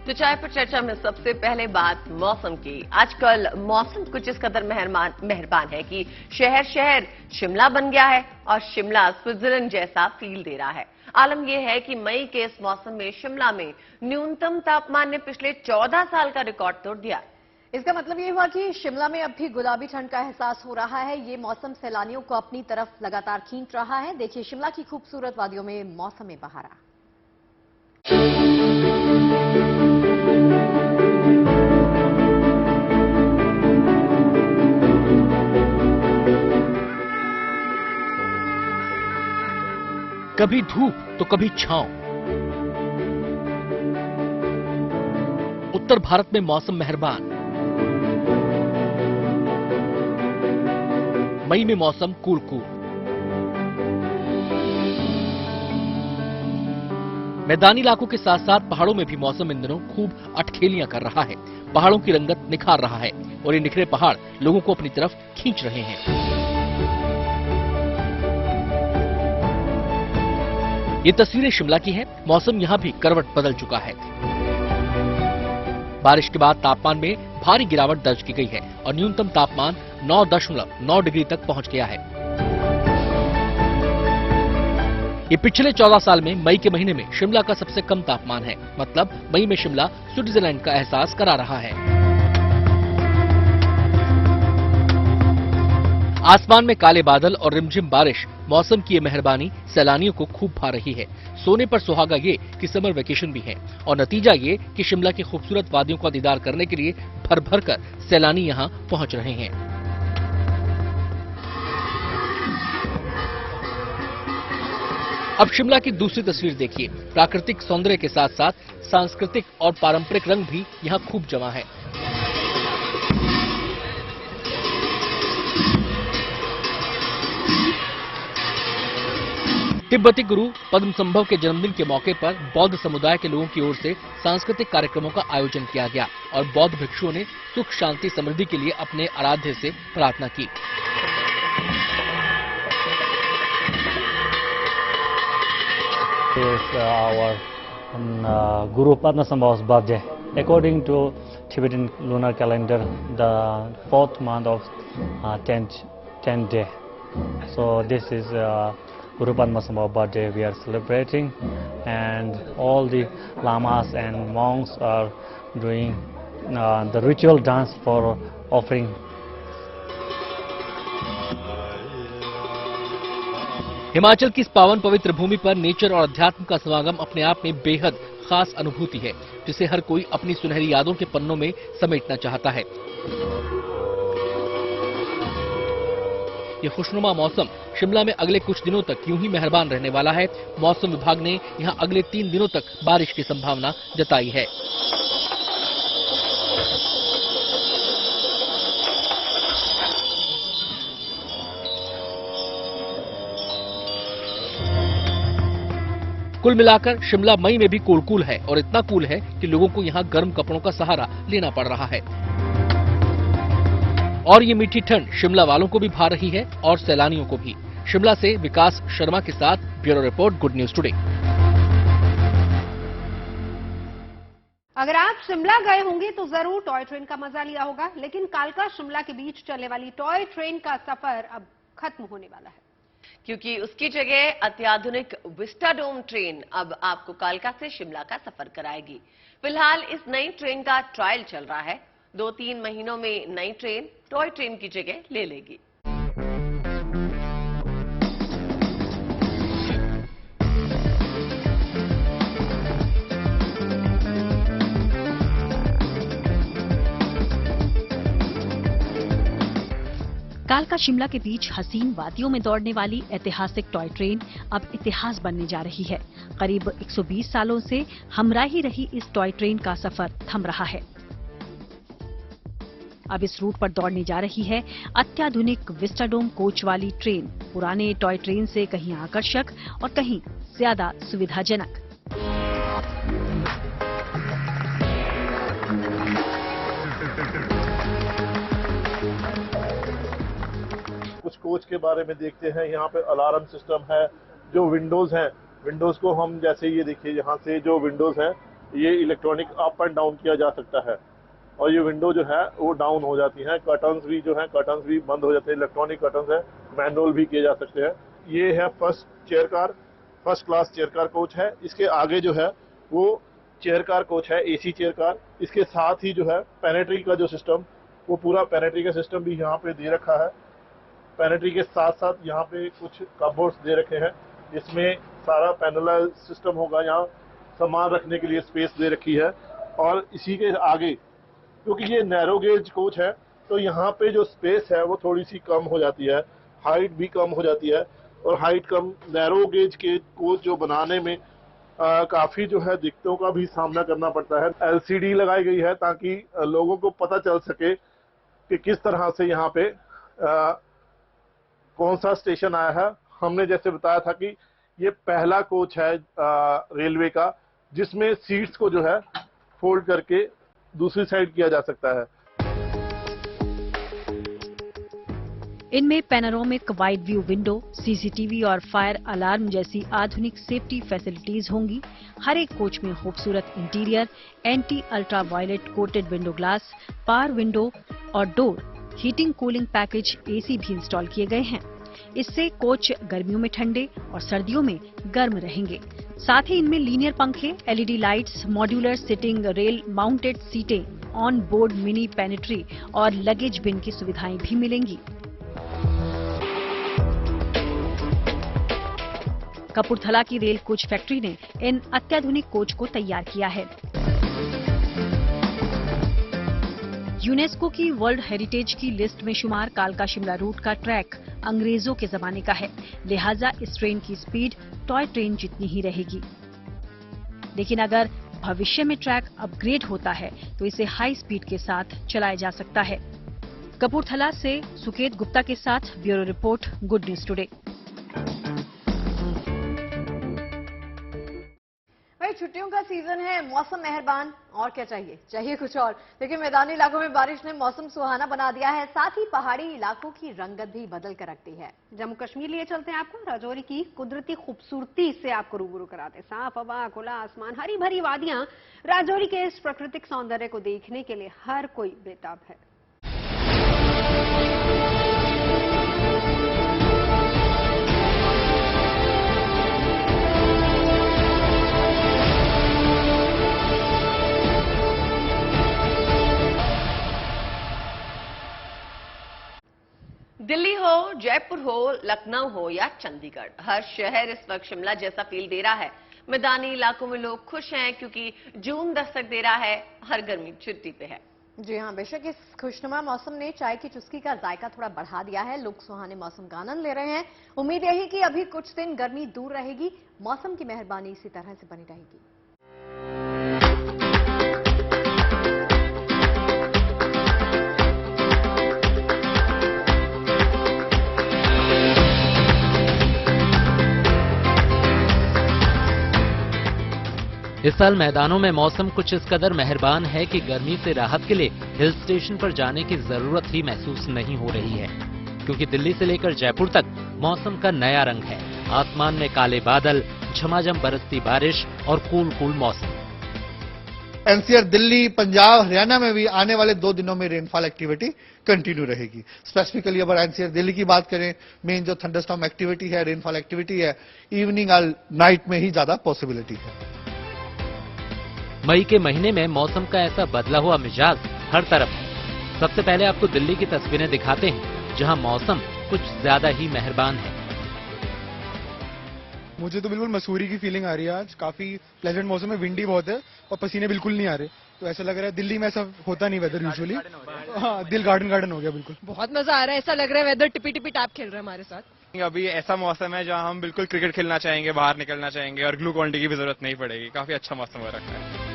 तो चाय पर चर्चा में सबसे पहले बात मौसम की। आजकल मौसम कुछ इस कदर मेहरबान है कि शहर शहर शिमला बन गया है और शिमला स्विट्जरलैंड जैसा फील दे रहा है। आलम यह है कि मई के इस मौसम में शिमला में न्यूनतम तापमान ने पिछले 14 साल का रिकॉर्ड तोड़ दिया। इसका मतलब ये हुआ कि शिमला में अब भी गुलाबी ठंड का एहसास हो रहा है। ये मौसम सैलानियों को अपनी तरफ लगातार खींच रहा है। देखिए शिमला की खूबसूरत वादियों में मौसम बहारा। कभी धूप तो कभी छांव। उत्तर भारत में मौसम मेहरबान। मई में मौसम कूल। मैदानी इलाकों के साथ साथ पहाड़ों में भी मौसम इन दिनों खूब अटखेलियां कर रहा है। पहाड़ों की रंगत निखार रहा है और ये निखरे पहाड़ लोगों को अपनी तरफ खींच रहे हैं। ये तस्वीरें शिमला की हैं। मौसम यहाँ भी करवट बदल चुका है। बारिश के बाद तापमान में भारी गिरावट दर्ज की गई है और न्यूनतम तापमान 9.9 डिग्री तक पहुंच गया है। ये पिछले 14 साल में मई के महीने में शिमला का सबसे कम तापमान है। मतलब मई में शिमला स्विट्जरलैंड का एहसास करा रहा है। आसमान में काले बादल और रिमझिम बारिश मौसम की ये मेहरबानी सैलानियों को खूब भा रही है। सोने पर सुहागा ये कि समर वेकेशन भी है और नतीजा ये कि शिमला की खूबसूरत वादियों का दीदार करने के लिए भर भर कर सैलानी यहाँ पहुंच रहे हैं। अब शिमला की दूसरी तस्वीर देखिए। प्राकृतिक सौंदर्य के साथ साथ सांस्कृतिक और पारंपरिक रंग भी यहाँ खूब जमा है। तिब्बती गुरु पद्मसंभव के जन्मदिन के मौके पर बौद्ध समुदाय के लोगों की ओर से सांस्कृतिक कार्यक्रमों का आयोजन किया गया और बौद्ध भिक्षुओं ने सुख शांति समृद्धि के लिए अपने आराध्य से प्रार्थना की। Our Guru Padmasambhav's birthday. According to Tibetan lunar calendar, the 4th month of 10th day. So this is Guru Padmasambhav's birthday we are celebrating, and all the lamas and monks are doing the ritual dance for offering. Himachal की इस पावन पवित्र भूमि पर nature और अध्यात्म का समागम अपने आप में बेहद खास अनुभूति है, जिसे हर कोई अपनी सुनहरी यादों के पन्नों में समेटना चाहता है। ये खुशनुमा मौसम शिमला में अगले कुछ दिनों तक यूं ही मेहरबान रहने वाला है। मौसम विभाग ने यहां अगले 3 दिनों तक बारिश की संभावना जताई है। कुल मिलाकर शिमला मई में भी कूल है और इतना कूल है कि लोगों को यहाँ गर्म कपड़ों का सहारा लेना पड़ रहा है। और ये मीठी ठंड शिमला वालों को भी भा रही है और सैलानियों को भी। शिमला से विकास शर्मा के साथ bureau report, good news today. अगर आप शिमला गए होंगे तो जरूर टॉय ट्रेन का मजा लिया होगा, लेकिन कालका शिमला के बीच चलने वाली टॉय ट्रेन का सफर अब खत्म होने वाला है, क्योंकि उसकी जगह अत्याधुनिक विस्टाडोम ट्रेन अब आपको कालका से शिमला का सफर कराएगी। फिलहाल इस नई ट्रेन का ट्रायल चल रहा है। 2-3 महीनों में नई ट्रेन टॉय ट्रेन की जगह ले लेगी। कालका शिमला के बीच हसीन वादियों में दौड़ने वाली ऐतिहासिक टॉय ट्रेन अब इतिहास बनने जा रही है। करीब 120 सालों से हमराही रही इस टॉय ट्रेन का सफर थम रहा है। अब इस रूट पर दौड़ने जा रही है अत्याधुनिक विस्टाडोम कोच वाली ट्रेन। पुराने टॉय ट्रेन से कहीं आकर्षक और कहीं ज्यादा सुविधाजनक। कुछ कोच के बारे में देखते हैं। यहाँ पे अलार्म सिस्टम है। जो विंडोज हैं, विंडोज को हम जैसे ये देखिए, यहाँ से जो विंडोज हैं ये इलेक्ट्रॉनिक अप एंड डाउन किया जा सकता है। और ये विंडो जो है वो डाउन हो जाती हैं, कर्टन्स भी जो है कर्टन्स भी बंद हो जाते हैं, इलेक्ट्रॉनिक कर्टन्स है, मैनुअल भी किए जा सकते हैं। ये है first class chair car coach है। इसके आगे जो है वो चेयर कार कोच है, एसी चेयर कार। इसके साथ ही जो है पेनेट्री का जो सिस्टम, वो पूरा पेनेट्री का सिस्टम भी यहाँ पे दे रखा है। पेनेट्री के साथ साथ यहाँ पे कुछ कपबोर्ड्स दे रखे हैं, इसमें सारा पैनल सिस्टम होगा। यहाँ सामान रखने के लिए स्पेस दे रखी है। और इसी के आगे, क्योंकि ये नैरो गेज कोच है, तो यहाँ पे जो स्पेस है वो थोड़ी सी कम हो जाती है, हाइट भी कम हो जाती है। और हाइट कम नैरो गेज के कोच जो बनाने में काफी जो है दिक्कतों का भी सामना करना पड़ता है। LCD लगाई गई है ताकि लोगों को पता चल सके कि किस तरह से यहाँ पे कौन सा स्टेशन आया है। हमने जैसे बताया था कि ये पहला कोच है रेलवे का जिसमें सीट्स को जो है फोल्ड करके दूसरी साइड किया जा सकता है। इनमें panoramic wide view window, CCTV और फायर अलार्म जैसी आधुनिक सेफ्टी फैसिलिटीज होंगी। हर एक कोच में खूबसूरत interior, anti ultraviolet coated window glass, power window और door, heating cooling package AC भी इंस्टॉल किए गए हैं। इससे कोच गर्मियों में ठंडे और सर्दियों में गर्म रहेंगे। साथ ही इनमें लीनियर पंखे, LED lights, modular sitting rail mounted सीटें, ऑन बोर्ड मिनी पेनेट्री और लगेज बिन की सुविधाएं भी मिलेंगी। कपूरथला की रेल कोच फैक्ट्री ने इन अत्याधुनिक कोच को तैयार किया है। यूनेस्को की वर्ल्ड हेरिटेज की लिस्ट में शुमार कालका शिमला रूट का ट्रैक अंग्रेजों के जमाने का है, लिहाजा इस ट्रेन की स्पीड टॉय ट्रेन जितनी ही रहेगी। लेकिन अगर भविष्य में ट्रैक अपग्रेड होता है तो इसे हाई स्पीड के साथ चलाया जा सकता है। कपूरथला से सुकेत गुप्ता के साथ bureau report, good news today. छुट्टियों का सीजन है, मौसम मेहरबान, और क्या चाहिए कुछ और। लेकिन मैदानी इलाकों में बारिश ने मौसम सुहाना बना दिया है, साथ ही पहाड़ी इलाकों की रंगत भी बदल कर रखती है। जम्मू कश्मीर लिए चलते हैं आपको, राजौरी की कुदरती खूबसूरती से आपको रूबरू कराते। साफ हवा, खुला आसमान, हरी भरी वादियां, राजौरी के इस प्राकृतिक सौंदर्य को देखने के लिए हर कोई बेताब है। दिल्ली हो, जयपुर हो, लखनऊ हो या चंडीगढ़, हर शहर इस वक्त शिमला जैसा फील दे रहा है। मैदानी इलाकों में लोग खुश हैं क्योंकि जून दस्तक दे रहा है, हर गर्मी छुट्टी पे है। जी हाँ, बेशक इस खुशनुमा मौसम ने चाय की चुस्की का जायका थोड़ा बढ़ा दिया है। लोग सुहाने मौसम का आनंद ले रहे हैं। उम्मीद यही कि अभी कुछ दिन गर्मी दूर रहेगी, मौसम की मेहरबानी इसी तरह से बनी रहेगी। इस साल मैदानों में मौसम कुछ इस कदर मेहरबान है कि गर्मी से राहत के लिए हिल स्टेशन पर जाने की जरूरत ही महसूस नहीं हो रही है, क्योंकि दिल्ली से लेकर जयपुर तक मौसम का नया रंग है। आसमान में काले बादल, झमाझम बरसती बारिश और कूल मौसम। NCR दिल्ली, पंजाब, हरियाणा में भी आने वाले 2 दिनों में रेनफॉल एक्टिविटी कंटिन्यू रहेगी। स्पेसिफिकली अगर NCR दिल्ली की बात करें, मेन जो थंडरस्टॉर्म एक्टिविटी है, रेनफॉल एक्टिविटी है, इवनिंग और नाइट में ही ज्यादा पॉसिबिलिटी है। मई के महीने में मौसम का ऐसा बदला हुआ मिजाज हर तरफ है। सबसे पहले आपको दिल्ली की तस्वीरें दिखाते हैं, जहां मौसम कुछ ज्यादा ही मेहरबान है। मुझे तो बिल्कुल मसूरी की फीलिंग आ रही है। आज काफी प्लेजेंट मौसम है, विंडी बहुत है और पसीने बिल्कुल नहीं आ रहे, तो ऐसा लग रहा है दिल्ली में ऐसा होता नहीं वेदर यूजुअली। हाँ, दिल गार्डन हो गया बिल्कुल। बहुत मजा आ रहा है, ऐसा लग रहा है वेदर टिपी टैप खेल रहा है हमारे साथ। अभी ऐसा मौसम है जहाँ हम बिल्कुल क्रिकेट खेलना चाहेंगे, बाहर निकलना चाहेंगे और ग्लूकॉन डी की भी जरूरत नहीं पड़ेगी। काफी अच्छा मौसम हो रखा है।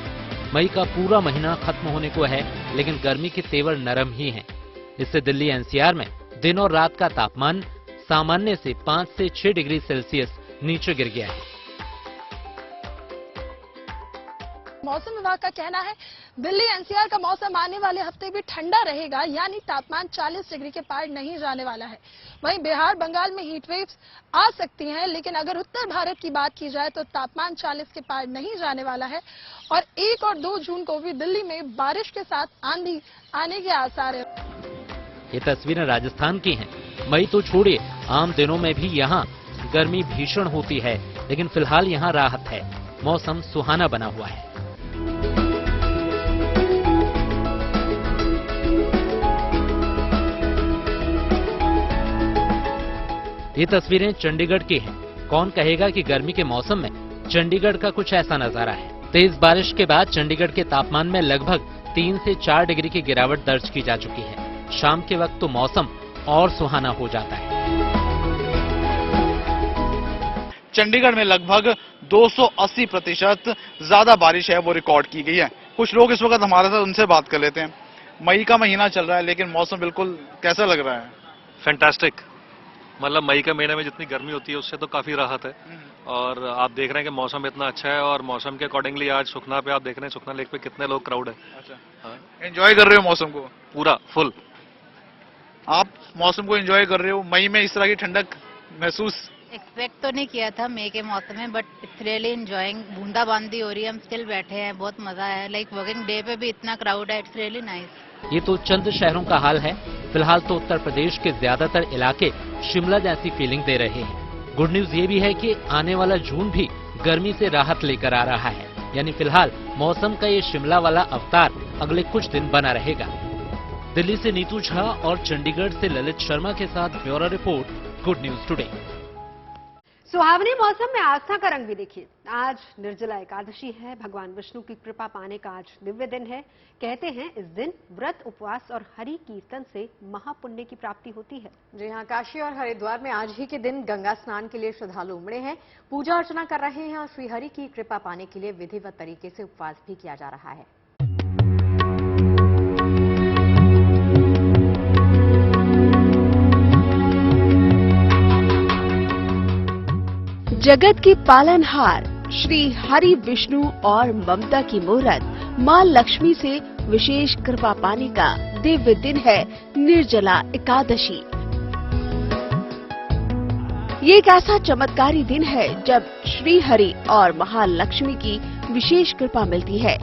मई का पूरा महीना खत्म होने को है, लेकिन गर्मी के तेवर नरम ही हैं। इससे दिल्ली NCR में दिन और रात का तापमान सामान्य से 5 से 6 डिग्री सेल्सियस नीचे गिर गया है। मौसम विभाग का कहना है दिल्ली एनसीआर का मौसम आने वाले हफ्ते भी ठंडा रहेगा, यानी तापमान 40 डिग्री के पार नहीं जाने वाला है। वहीं बिहार बंगाल में हीट वेव्स आ सकती हैं, लेकिन अगर उत्तर भारत की बात की जाए तो तापमान 40 के पार नहीं जाने वाला है और 1 और 2 जून को भी दिल्ली में बारिश के साथ आंधी आने के आसार है। ये तस्वीरें राजस्थान की हैं। मई तो छोड़िए, आम दिनों में भी यहाँ गर्मी भीषण होती है, लेकिन फिलहाल यहाँ राहत है। मौसम सुहाना बना हुआ है। ये तस्वीरें चंडीगढ़ की हैं। कौन कहेगा कि गर्मी के मौसम में चंडीगढ़ का कुछ ऐसा नजारा है। तेज बारिश के बाद चंडीगढ़ के तापमान में लगभग 3 से 4 डिग्री की गिरावट दर्ज की जा चुकी है। शाम के वक्त तो मौसम और सुहाना हो जाता है। चंडीगढ़ में लगभग 280% ज्यादा बारिश है वो रिकॉर्ड की गई है। कुछ लोग इस वक्त हमारे साथ, उनसे बात कर लेते हैं। मई का महीना चल रहा है, लेकिन मौसम बिल्कुल कैसा लग रहा है? फैंटास्टिक। मतलब मई के महीने में जितनी गर्मी होती है उससे तो काफी राहत है। और आप देख रहे हैं कि मौसम इतना अच्छा है और मौसम के अकॉर्डिंगली आज सुखना पे आप देख रहे हैं, सुखना लेक पे कितने लोग क्राउड है। अच्छा, एंजॉय कर रहे हो मौसम को? पूरा फुल। आप मौसम को एंजॉय कर रहे हो? मई में इस तरह की ठंडक महसूस एक्सपेक्ट तो नहीं किया था मई के मौसम में, बट इट्स रियली एंजॉयिंग। बूंदाबांदी हो रही है, हम स्टिल बैठे हैं, बहुत मजा है। लाइक वर्किंग डे पे भी इतना क्राउड है, इट्स रियली नाइस। ये तो चंद शहरों का हाल है। फिलहाल तो उत्तर प्रदेश के ज्यादातर इलाके शिमला जैसी फीलिंग दे रहे हैं। गुड न्यूज ये भी है कि आने वाला जून भी गर्मी से राहत लेकर आ रहा है। यानी फिलहाल मौसम का ये शिमला वाला अवतार अगले कुछ दिन बना रहेगा। दिल्ली से नीतू झा और चंडीगढ़ से ललित शर्मा के साथ bureau report, good news today. सुहावने मौसम में आस्था का रंग भी देखिए। आज निर्जला एकादशी है। भगवान विष्णु की कृपा पाने का आज दिव्य दिन है। कहते हैं इस दिन व्रत, उपवास और हरि कीर्तन से महापुण्य की प्राप्ति होती है। जी हां, काशी और हरिद्वार में आज ही के दिन गंगा स्नान के लिए श्रद्धालु उमड़े हैं, पूजा अर्चना कर रहे हैं और श्री हरि की कृपा पाने के लिए विधिवत तरीके से उपवास भी किया जा रहा है। जगत के पालनहार श्री हरि विष्णु और ममता की मूरत मां लक्ष्मी से विशेष कृपा पाने का दिव्य दिन है निर्जला एकादशी। ये एक ऐसा चमत्कारी दिन है जब श्री हरि और महालक्ष्मी की विशेष कृपा मिलती है।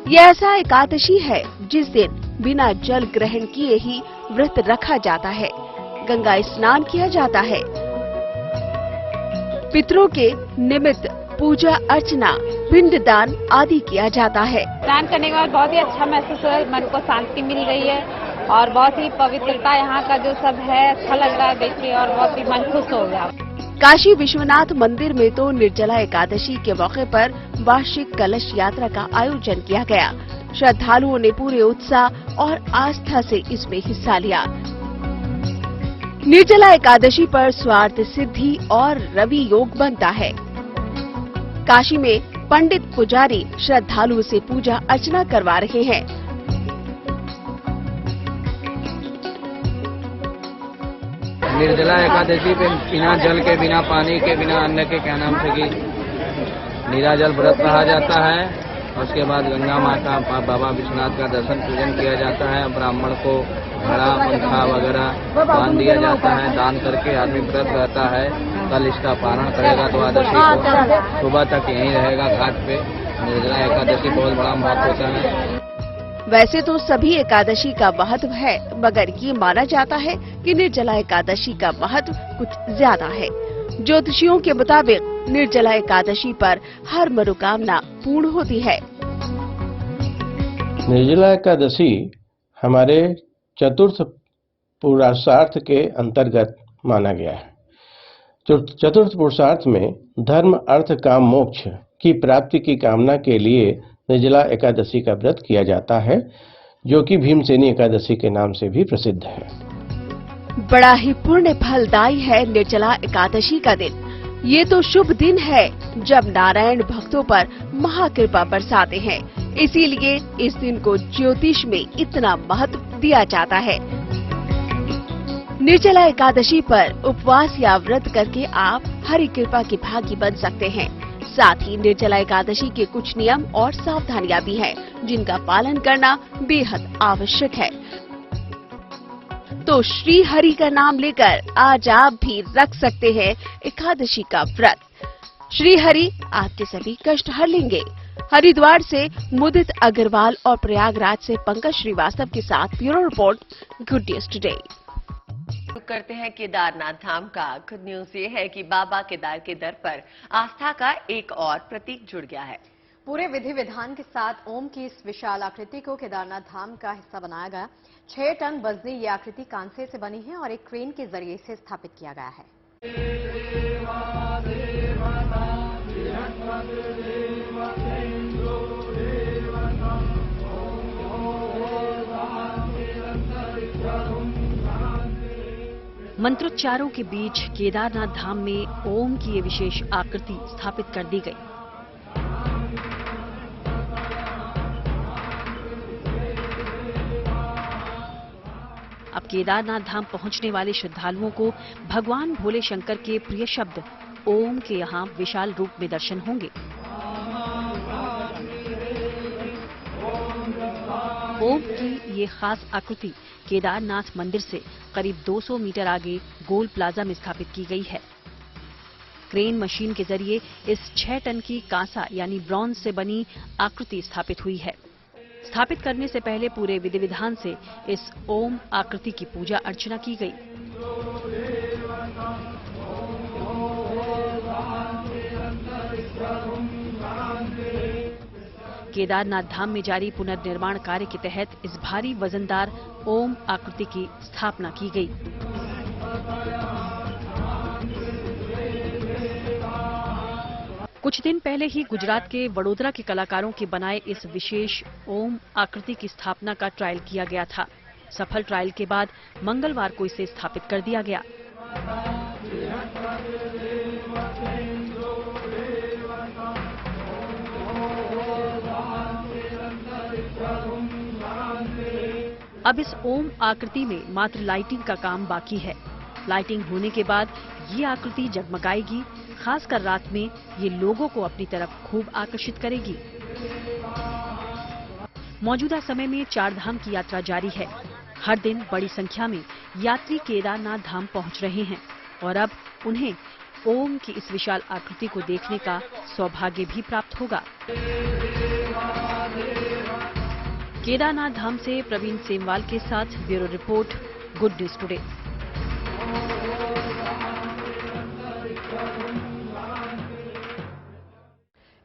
ये ऐसा एकादशी है जिस दिन बिना जल ग्रहण किए ही व्रत रखा जाता है, गंगा स्नान किया जाता है, पितरों के निमित्त पूजा अर्चना, पिंडदान आदि किया जाता है। स्नान करने के बाद बहुत ही अच्छा महसूस हुआ, मन को शांति मिल गई है और बहुत ही पवित्रता यहाँ का जो सब है अच्छा लग रहा है देख के और बहुत ही मन खुश हो गया। काशी विश्वनाथ मंदिर में तो निर्जला एकादशी के मौके पर वार्षिक कलश यात्रा का आयोजन किया गया। श्रद्धालुओं ने पूरे उत्साह और आस्था से इसमें हिस्सा लिया। निर्जला एकादशी पर स्वार्थ सिद्धि और रवि योग बनता है। काशी में पंडित पुजारी श्रद्धालुओं से पूजा अर्चना करवा रहे हैं। निर्जला एकादशी पे बिना जल के, बिना पानी के, बिना अन्न के क्या नाम से कि नीराजल व्रत रहा जाता है। उसके बाद गंगा माता बाबा विश्वनाथ का दर्शन पूजन किया जाता है। ब्राह्मण को घड़ा, पंखा वगैरह दान दिया जाता है। दान करके आदमी व्रत रहता है। कल इसका पारण करेगा द्वादशी को, सुबह तक यहीं रहेगा घाट पे। निर्जला एकादशी बहुत बड़ा महत्व होता है। वैसे तो सभी एकादशी का महत्व है, मगर ये माना जाता है कि निर्जला एकादशी का महत्व कुछ ज्यादा है। ज्योतिषियों के मुताबिक निर्जला एकादशी पर हर मनोकामना पूर्ण होती है। निर्जला एकादशी हमारे चतुर्थ पुरुषार्थ के अंतर्गत माना गया है। चतुर्थ पुरुषार्थ में धर्म, अर्थ, काम, मोक्ष की प्राप्ति की कामना के लिए निर्जला एकादशी का व्रत किया जाता है, जो कि भीमसेनी एकादशी के नाम से भी प्रसिद्ध है। बड़ा ही पुण्य फलदायी है निर्जला एकादशी का दिन। ये तो शुभ दिन है जब नारायण भक्तों पर महाकृपा बरसाते हैं, इसीलिए इस दिन को ज्योतिष में इतना महत्व दिया जाता है। निर्जला एकादशी पर उपवास या व्रत करके आप हरि कृपा के भागी बन सकते हैं। साथ ही निर्जला एकादशी के कुछ नियम और सावधानियां भी हैं, जिनका पालन करना बेहद आवश्यक है। तो श्री हरि का नाम लेकर आज आप भी रख सकते हैं एकादशी का व्रत। श्री हरि आपके सभी कष्ट हर लेंगे। हरिद्वार से मुदित अग्रवाल और प्रयागराज से पंकज श्रीवास्तव के साथ bureau report, good news today. करते हैं केदारनाथ धाम का। गुड न्यूज ये है कि बाबा केदार के दर पर आस्था का एक और प्रतीक जुड़ गया है। पूरे विधि विधान के साथ ओम की इस विशाल आकृति को केदारनाथ धाम का हिस्सा बनाया गया। 6 टन वजनी ये आकृति कांसे से बनी है और एक क्रेन के जरिए से स्थापित किया गया है। मंत्रोच्चारों के बीच केदारनाथ धाम में ओम की ये विशेष आकृति स्थापित कर दी गई। अब केदारनाथ धाम पहुंचने वाले श्रद्धालुओं को भगवान भोले शंकर के प्रिय शब्द ओम के यहाँ विशाल रूप में दर्शन होंगे। ओम की ये खास आकृति केदारनाथ मंदिर से करीब 200 मीटर आगे गोल प्लाजा में स्थापित की गई है। क्रेन मशीन के जरिए इस 6 टन की कांसा यानी ब्रॉन्ज से बनी आकृति स्थापित हुई है। स्थापित करने से पहले पूरे विधि विधान से इस ओम आकृति की पूजा अर्चना की गई। केदारनाथ धाम में जारी पुनर्निर्माण कार्य के तहत इस भारी वजनदार ओम आकृति की स्थापना की गई। कुछ दिन पहले ही गुजरात के वडोदरा के कलाकारों के बनाए इस विशेष ओम आकृति की स्थापना का ट्रायल किया गया था। सफल ट्रायल के बाद मंगलवार को इसे स्थापित कर दिया गया। अब इस ओम आकृति में मात्र लाइटिंग का काम बाकी है। लाइटिंग होने के बाद ये आकृति जगमगाएगी। खासकर रात में ये लोगों को अपनी तरफ खूब आकर्षित करेगी। मौजूदा समय में 4 धाम की यात्रा जारी है। हर दिन बड़ी संख्या में यात्री केदारनाथ धाम पहुंच रहे हैं और अब उन्हें ओम की इस विशाल आकृति को देखने का सौभाग्य भी प्राप्त होगा। केदारनाथ धाम से प्रवीण सेमवाल के साथ bureau report, good news today.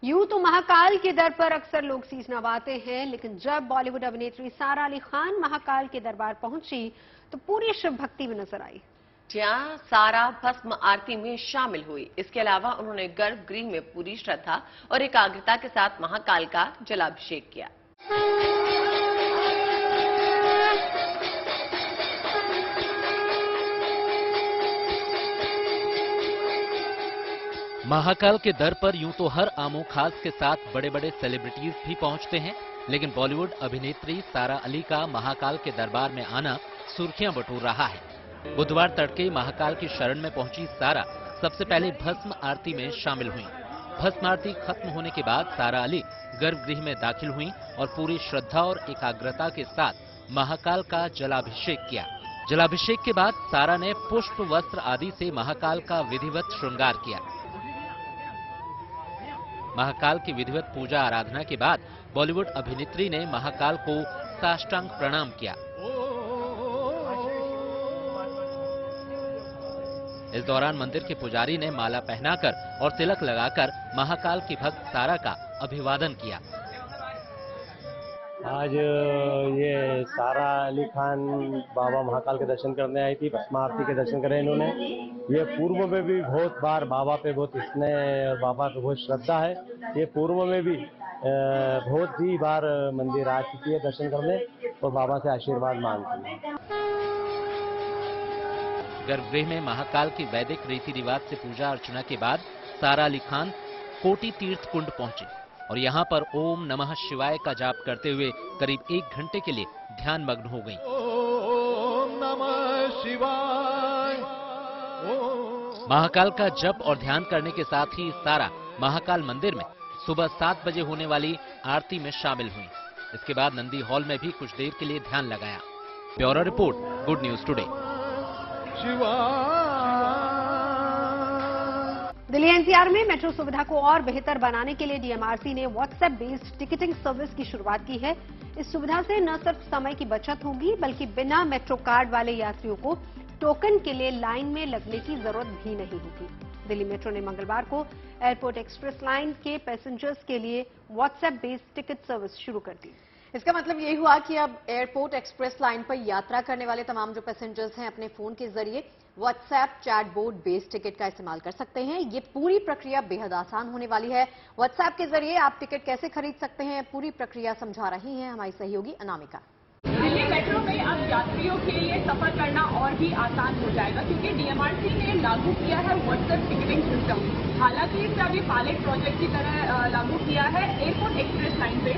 यूं तो महाकाल के दर पर अक्सर लोग शीश नवाते हैं, लेकिन जब बॉलीवुड अभिनेत्री सारा अली खान महाकाल के दरबार पहुंची तो पूरी शिव भक्ति में नजर आई। जहां सारा भस्म आरती में शामिल हुई। इसके अलावा उन्होंने गर्भगृह में पूरी श्रद्धा और एकाग्रता के साथ महाकाल का जलाभिषेक किया। महाकाल के दर पर यूं तो हर आमो खास के साथ बड़े बड़े सेलिब्रिटीज भी पहुंचते हैं, लेकिन बॉलीवुड अभिनेत्री सारा अली का महाकाल के दरबार में आना सुर्खियां बटोर रहा है। बुधवार तड़के महाकाल की शरण में पहुंची सारा सबसे पहले भस्म आरती में शामिल हुई। भस्म आरती खत्म होने के बाद सारा अली गर्भगृह में दाखिल हुई और पूरी श्रद्धा और एकाग्रता के साथ महाकाल का जलाभिषेक किया। जलाभिषेक के बाद सारा ने पुष्प, वस्त्र आदि से महाकाल का विधिवत श्रृंगार किया। महाकाल की विधिवत पूजा आराधना के बाद बॉलीवुड अभिनेत्री ने महाकाल को साष्टांग प्रणाम किया। इस दौरान मंदिर के पुजारी ने माला पहनाकर और तिलक लगाकर महाकाल की भक्त सारा का अभिवादन किया। आज ये सारा अली खान बाबा महाकाल के दर्शन करने आई थी। भस्म आरती के दर्शन करे इन्होंने। ये पूर्व में भी बहुत बार बाबा पे बहुत स्नेह और बाबा पे बहुत श्रद्धा है। ये पूर्व में भी बहुत ही बार मंदिर आ चुकी है दर्शन करने और बाबा से आशीर्वाद मांगती है। गर्भगृह में महाकाल की वैदिक रीति रिवाज से पूजा अर्चना के बाद सारा अली खान कोटि तीर्थ कुंड पहुंचे और यहां पर ओम नमः शिवाय का जाप करते हुए करीब 1 घंटे के लिए ध्यान मग्न हो गईं। ओम नमः शिवाय। महाकाल का जप और ध्यान करने के साथ ही सारा महाकाल मंदिर में सुबह 7 बजे होने वाली आरती में शामिल हुई। इसके बाद नंदी हॉल में भी कुछ देर के लिए ध्यान लगाया। Bureau report, good news today. Delhi NCR में मेट्रो सुविधा को और बेहतर बनाने के लिए डीएमआरसी ने व्हाट्सएप बेस्ड टिकटिंग सर्विस की शुरुआत की है। इस सुविधा से न सिर्फ समय की बचत होगी, बल्कि बिना मेट्रो कार्ड वाले यात्रियों को टोकन के लिए लाइन में लगने की जरूरत भी नहीं होगी। दिल्ली मेट्रो ने मंगलवार को एयरपोर्ट एक्सप्रेस लाइन के पैसेंजर्स के लिए व्हाट्सएप बेस्ड टिकट सर्विस शुरू कर दी। इसका मतलब ये हुआ कि अब एयरपोर्ट एक्सप्रेस लाइन पर यात्रा करने वाले तमाम जो पैसेंजर्स हैं अपने फोन के जरिए WhatsApp chat board based ticket का इस्तेमाल कर सकते हैं। ये पूरी प्रक्रिया बेहद आसान होने वाली है। व्हाट्सएप के जरिए आप टिकट कैसे खरीद सकते हैं, पूरी प्रक्रिया समझा रही हैं हमारी सहयोगी अनामिका। दिल्ली मेट्रो में अब यात्रियों के लिए सफर करना और भी आसान हो जाएगा, क्योंकि डीएमआरसी ने लागू किया है व्हाट्सएप टिकटिंग सिस्टम। हालांकि इसे अभी पायलट प्रोजेक्ट की तरह लागू किया है एयरपोर्ट एक्सप्रेस लाइन पे।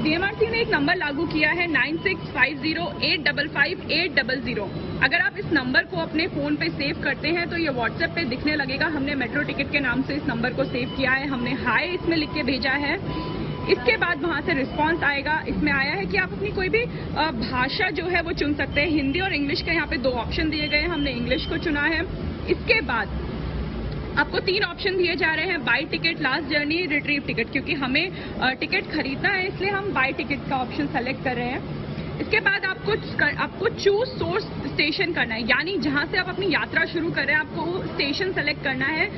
डीएमआरसी ने एक नंबर लागू किया है 9650855800। अगर आप इस नंबर को अपने फोन पे सेव करते हैं तो ये व्हाट्सएप पे दिखने लगेगा। हमने मेट्रो टिकट के नाम से इस नंबर को सेव किया है, हमने हाय इसमें लिख के भेजा है। इसके बाद वहां से रिस्पांस आएगा। इसमें आया है कि आप अपनी कोई भी भाषा जो है वो चुन सकते हैं। हिंदी और इंग्लिश के यहाँ पे 2 ऑप्शन दिए गए हैं, हमने इंग्लिश को चुना है। इसके बाद आपको 3 ऑप्शन दिए जा रहे हैं, by ticket, last journey, retrieve ticket. क्योंकि हमें टिकट खरीदना है इसलिए हम बाई टिकट का ऑप्शन सेलेक्ट कर रहे हैं। इसके बाद आपको चूज सोर्स स्टेशन करना है, यानी जहां से आप अपनी यात्रा शुरू कर रहे हैं आपको स्टेशन सेलेक्ट करना है।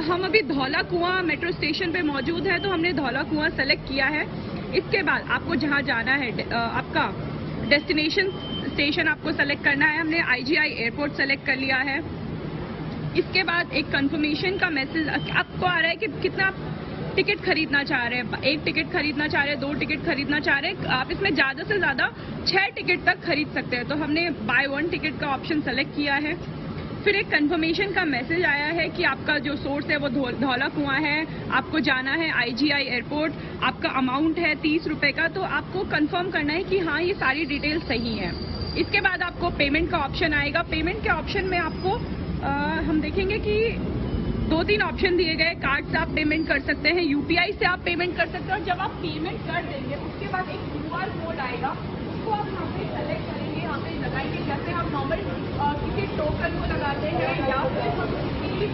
हम अभी धौला कुआं मेट्रो स्टेशन पे मौजूद है तो हमने धौला कुआं सेलेक्ट किया है। इसके बाद आपको जहां जाना है आपका डेस्टिनेशन स्टेशन आपको सेलेक्ट करना है। हमने आईजीआई एयरपोर्ट सेलेक्ट कर लिया है। इसके बाद एक कंफर्मेशन का मैसेज आपको आ रहा है कि कितना टिकट खरीदना चाह रहे हैं। 1 टिकट खरीदना चाह रहे हैं, 2 टिकट खरीदना चाह रहे हैं। आप इसमें ज्यादा से ज्यादा 6 टिकट तक खरीद सकते हैं। तो हमने बाय 1 टिकट का ऑप्शन सेलेक्ट किया है। फिर एक कंफर्मेशन का मैसेज आया है कि आपका जो सोर्स है वो धौला कुआं है, आपको जाना है आईजीआई एयरपोर्ट, आपका अमाउंट है 30 रुपए का। तो आपको कंफर्म करना है कि हाँ ये सारी डिटेल सही है। इसके बाद आपको पेमेंट का ऑप्शन आएगा। पेमेंट के ऑप्शन में आपको हम देखेंगे कि 2-3 ऑप्शन दिए गए। कार्ड से आप पेमेंट कर सकते हैं, यूपीआई से आप पेमेंट कर सकते हैं। और जब आप पेमेंट कर देंगे उसके बाद एक QR कोड आएगा, उसको आप यहाँ पे सेलेक्ट करेंगे, यहाँ पे लगाएंगे। जैसे हम नॉर्मल किसी टोकन को लगाते हैं या फिर हम किसी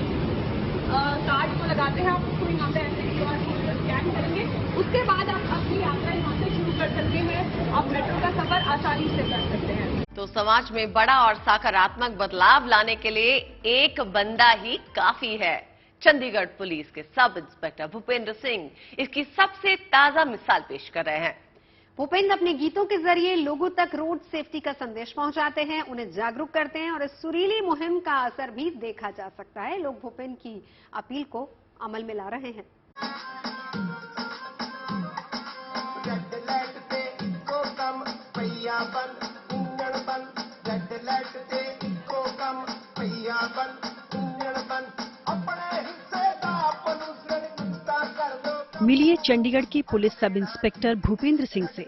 कार्ड को लगाते हैं, आप उसको यहाँ पे ऐसे QR कोड को स्कैन करेंगे। उसके बाद आप अपनी यात्रा यहाँ से शुरू कर सकते हैं। आप मेट्रो का सफर आसानी से कर सकते हैं। तो समाज में बड़ा और सकारात्मक बदलाव लाने के लिए एक बंदा ही काफी है। चंडीगढ़ पुलिस के सब इंस्पेक्टर भूपेंद्र सिंह इसकी सबसे ताजा मिसाल पेश कर रहे हैं। भूपेंद्र अपने गीतों के जरिए लोगों तक रोड सेफ्टी का संदेश पहुंचाते हैं, उन्हें जागरूक करते हैं और इस सुरीली मुहिम का असर भी देखा जा सकता है। लोग भूपेंद्र की अपील को अमल में ला रहे हैं। मिलिए चंडीगढ़ के police sub inspector Bhupendra Singh से।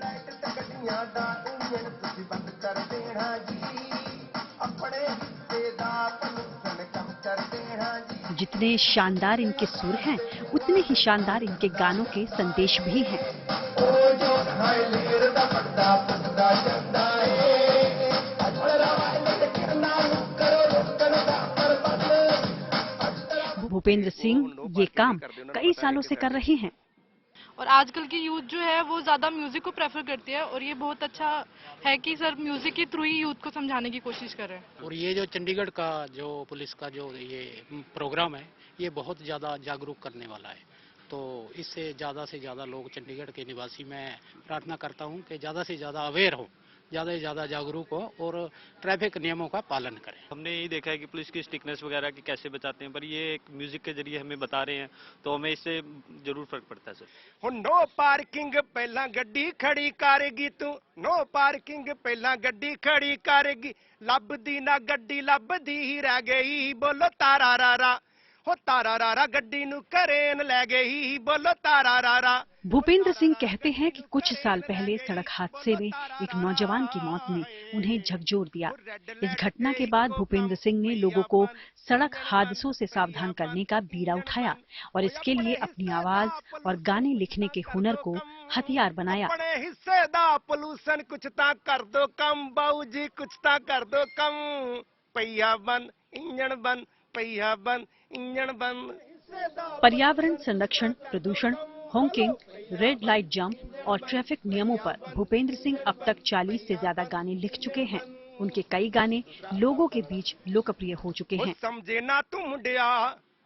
जितने शानदार इनके सुर हैं, उतने ही शानदार इनके गानों के संदेश भी हैं। भूपेंद्र सिंह ये काम कई सालों से कर रहे हैं। और आजकल की यूथ जो है वो ज्यादा म्यूजिक को प्रेफर करती है और ये बहुत अच्छा है कि सर म्यूजिक के थ्रू ही यूथ को समझाने की कोशिश कर रहे हैं। और ये जो चंडीगढ़ का जो पुलिस का जो ये प्रोग्राम है ये बहुत ज़्यादा जागरूक करने वाला है। तो इससे ज़्यादा लोग चंडीगढ़ के निवासी मैं प्रार्थना करता हूँ कि ज़्यादा से ज़्यादा अवेयर हो, ज़्यादा से ज़्यादा जागरूक हो और ट्रैफिक नियमों का पालन करें। हमने यही देखा है कि पुलिस की स्टिकनेस वगैरह की कैसे बचाते हैं, पर ये एक म्यूजिक के जरिए हमें बता रहे हैं तो हमें इससे जरूर फर्क पड़ता है सर। नो पार्किंग पहला गड्डी खड़ी करेगी तू, नो पार्किंग पहला गड्डी खड़ी करेगी, लभदी ना गड्डी लभदी ही रह गई, बोलो तारा रारा हो तारा रारा गड्डी नू करेन ले गई, बोलो तारा रारा। भूपेंद्र सिंह कहते हैं कि कुछ साल पहले सड़क हादसे में एक नौजवान की मौत ने उन्हें झकझोर दिया। इस घटना के बाद भूपेंद्र सिंह ने लोगों को सड़क हादसों से सावधान करने का बीड़ा उठाया और इसके लिए अपनी आवाज और गाने लिखने के हुनर को हथियार बनाया। बड़े हिस्से दा पोल्यूशन कुछ ता कर दो कम, बाऊ जी कुछ ता कर दो कम, पहिया बन इंजन बन, पहिया बन इंजन बन। पर्यावरण संरक्षण, प्रदूषण, हॉकिंग, रेड लाइट जंप और ट्रैफिक नियमों पर भूपेंद्र सिंह अब तक 40 से ज्यादा गाने लिख चुके हैं। उनके कई गाने लोगों के बीच लोकप्रिय हो चुके हैं। समझे ना तू मुंडिया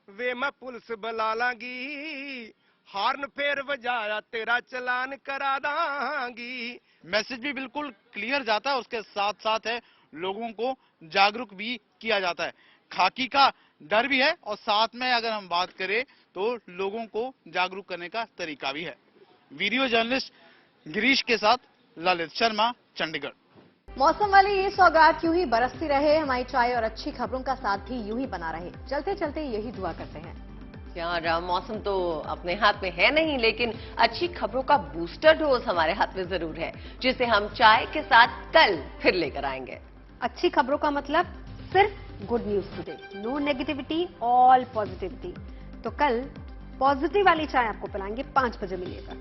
वे मैं पुलिस बुला लांगी, हार्न फेर बजाया तेरा चलान करा दांगी। मैसेज भी बिल्कुल क्लियर जाता है, उसके साथ साथ है लोगों को जागरूक भी किया जाता है। खाकी का डर भी है और साथ में अगर हम बात करें तो लोगों को जागरूक करने का तरीका भी है। वीडियो जर्नलिस्ट गिरीश के साथ ललित शर्मा, चंडीगढ़। मौसम वाली ये सौगात यूं ही बरसती रहे, हमारी चाय और अच्छी खबरों का साथ भी यूं ही बना रहे। चलते चलते यही दुआ करते हैं। यार मौसम तो अपने हाथ में है नहीं, लेकिन अच्छी खबरों का बूस्टर डोज हमारे हाथ में जरूर है, जिसे हम चाय के साथ कल फिर लेकर आएंगे। अच्छी खबरों का मतलब सिर्फ good news today, no negativity, all positivity. तो कल पॉजिटिव वाली चाय आपको पिलाएंगे, 5 बजे मिलिएगा।